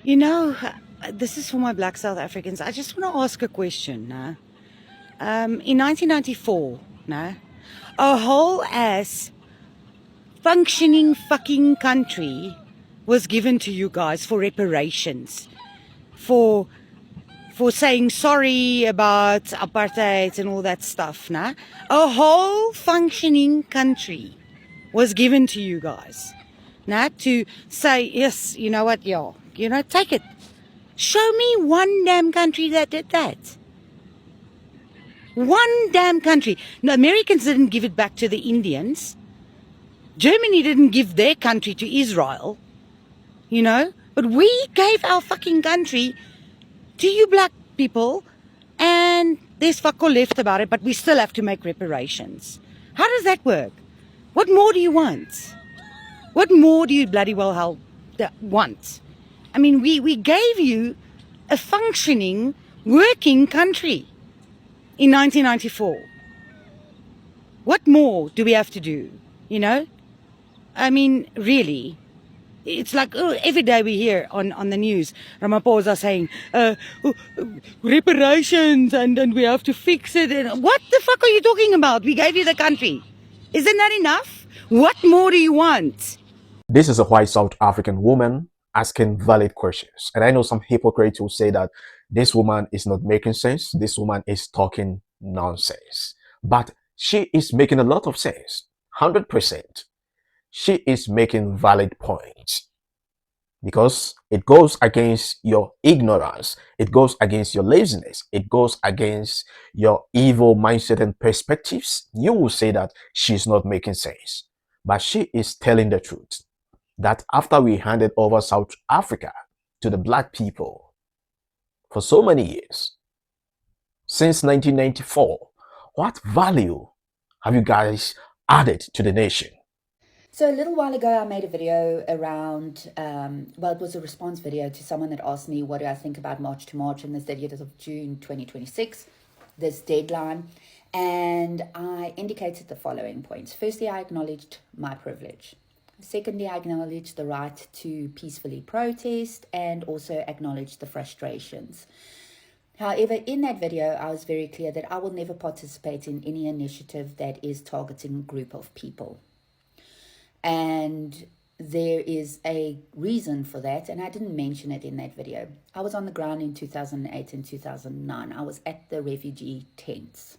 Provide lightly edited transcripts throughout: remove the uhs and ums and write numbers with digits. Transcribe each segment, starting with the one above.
You know, this is for my black South Africans. I just want to ask a question. In 1994, a whole ass functioning fucking country was given to you guys for reparations, for saying sorry about apartheid and all that stuff. A whole functioning country was given to you guys, to say yes. You know what, y'all? Take it. Show me one damn country that did that. One damn country. No, Americans didn't give it back to the Indians. Germany didn't give their country to Israel, But we gave our fucking country to you black people, and there's fuck all left about it, but we still have to make reparations. How does that work? What more do you want? What more do you bloody well hell want? I mean, we gave you a functioning, working country in 1994. What more do we have to do? I mean, really, it's like every day we hear on the news, Ramaphosa saying, reparations and we have to fix it. And what the fuck are you talking about? We gave you the country. Isn't that enough? What more do you want? This is a white South African woman asking valid questions. And I know some hypocrites will say that this woman is not making sense. This woman is talking nonsense. But she is making a lot of sense. 100%. She is making valid points. Because it goes against your ignorance. It goes against your laziness. It goes against your evil mindset and perspectives. You will say that she's not making sense. But she is telling the truth that after we handed over South Africa to the black people for so many years, since 1994, what value have you guys added to the nation? So a little while ago, I made a video around, it was a response video to someone that asked me, what do I think about March to March and the 30th of June 2026, this deadline. And I indicated the following points. Firstly, I acknowledged my privilege. Secondly, I acknowledged the right to peacefully protest and also acknowledged the frustrations. However, in that video, I was very clear that I will never participate in any initiative that is targeting a group of people. And there is a reason for that, and I didn't mention it in that video. I was on the ground in 2008 and 2009. I was at the refugee tents.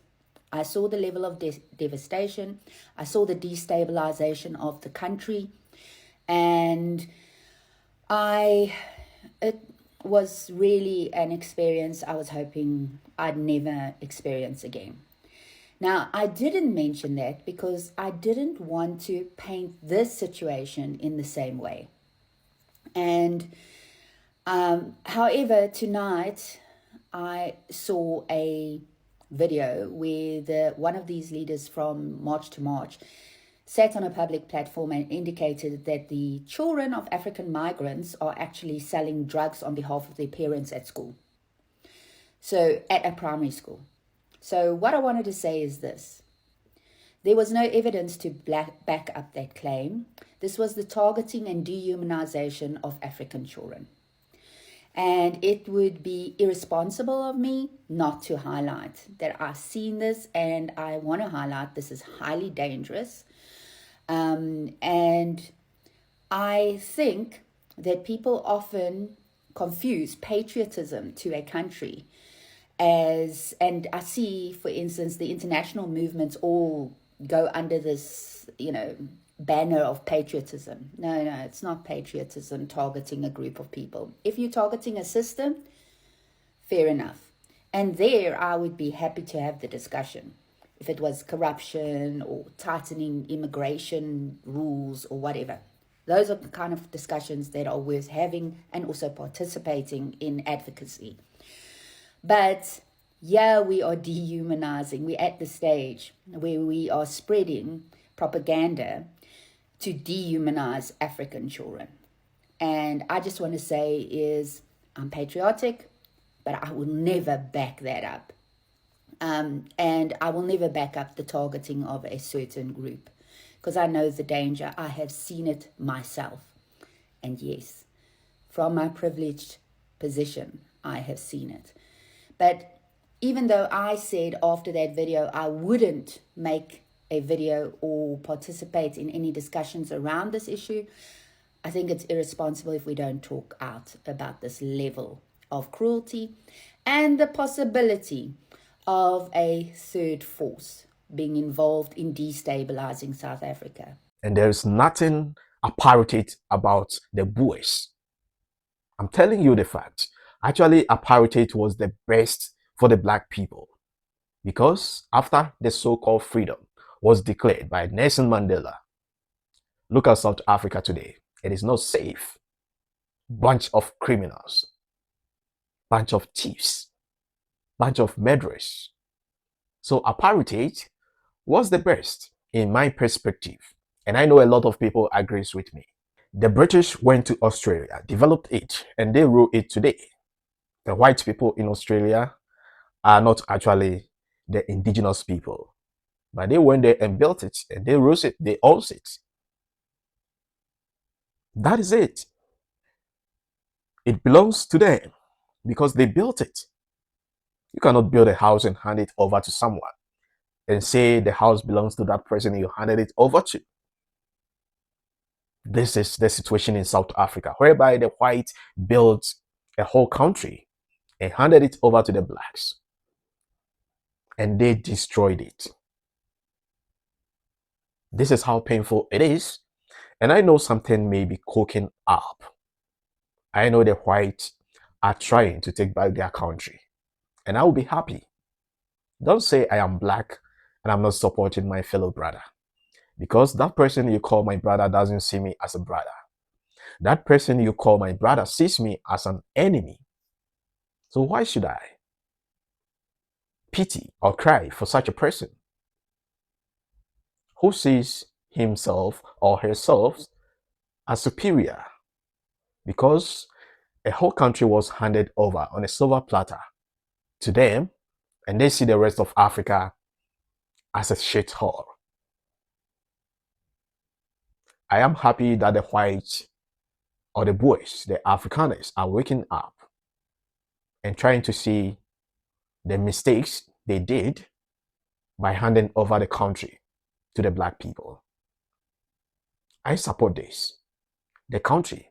I saw the level of devastation. I saw the destabilization of the country. And it was really an experience I was hoping I'd never experience again. Now, I didn't mention that because I didn't want to paint this situation in the same way. And however, tonight I saw a video where one of these leaders from March to March sat on a public platform and indicated that the children of African migrants are actually selling drugs on behalf of their parents at school. So at a primary school. So what I wanted to say is this. There was no evidence to back up that claim. This was the targeting and dehumanization of African children. And it would be irresponsible of me not to highlight that I've seen this, and I want to highlight this is highly dangerous. And I think that people often confuse patriotism to a country and I see, for instance, the international movements all go under this, banner of patriotism. No, it's not patriotism targeting a group of people. If you're targeting a system, fair enough. And there I would be happy to have the discussion. If it was corruption or tightening immigration rules or whatever. Those are the kind of discussions that are worth having and also participating in advocacy. But yeah, we are dehumanizing. We're at the stage where we are spreading propaganda to dehumanize African children. And I just want to say is I'm patriotic, but I will never back that up. And I will never back up the targeting of a certain group because I know the danger. I have seen it myself. And yes, From my privileged position, I have seen it. But even though I said after that video I wouldn't make a video or participate in any discussions around this issue, I think it's irresponsible if we don't talk out about this level of cruelty and the possibility of a third force being involved in destabilizing South Africa. And there's nothing apartheid about the boys. I'm telling you the fact. Actually, apartheid was the best for the black people. Because after the so-called freedom was declared by Nelson Mandela, look at South Africa today. It is not safe. Bunch of criminals, bunch of thieves, bunch of murderers. So apartheid was the best in my perspective. And I know a lot of people agrees with me. The British went to Australia, developed it, and they rule it today. The white people in Australia are not actually the indigenous people, but they went there and built it, and they rule it, they own it. That is it. It belongs to them because they built it. You cannot build a house and hand it over to someone and say the house belongs to that person you handed it over to. This is the situation in South Africa, whereby the whites built a whole country and handed it over to the blacks. And they destroyed it. This is how painful it is. And I know something may be cooking up. I know the whites are trying to take back their country. And I will be happy. Don't say I am black and I'm not supporting my fellow brother. Because that person you call my brother doesn't see me as a brother. That person you call my brother sees me as an enemy. So why should I pity or cry for such a person who sees himself or herself as superior? Because a whole country was handed over on a silver platter to them, and they see the rest of Africa as a shithole. I am happy that the whites or the boys, the Afrikaners, are waking up and trying to see the mistakes they did by handing over the country to the black people. I support this. The country,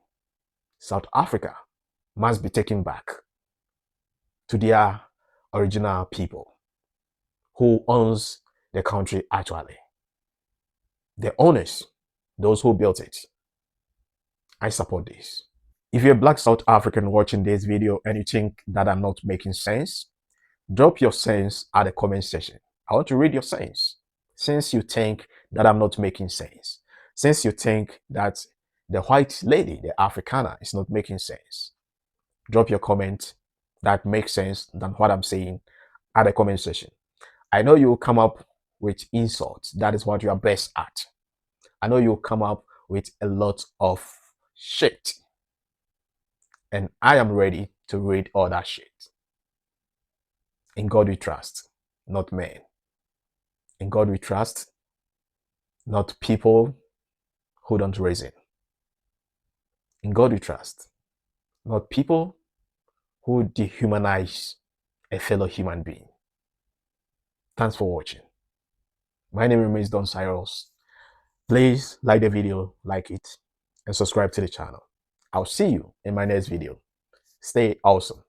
South Africa, must be taken back to their original people who owns the country actually. The owners, those who built it. I support this. If you're a black South African watching this video and you think that I'm not making sense, drop your sense at the comment section. I want to read your sense. Since you think that I'm not making sense, since you think that the white lady, the Afrikaner, is not making sense, drop your comment that makes sense than what I'm saying at the comment section. I know you'll come up with insults. That is what you are best at. I know you'll come up with a lot of shit. And I am ready to read all that shit. In God we trust, not men. In God we trust, not people who don't reason. In God we trust, not people who dehumanize a fellow human being. Thanks for watching. My name remains Don Cyrus. Please like the video, like it, and subscribe to the channel. I'll see you in my next video. Stay awesome.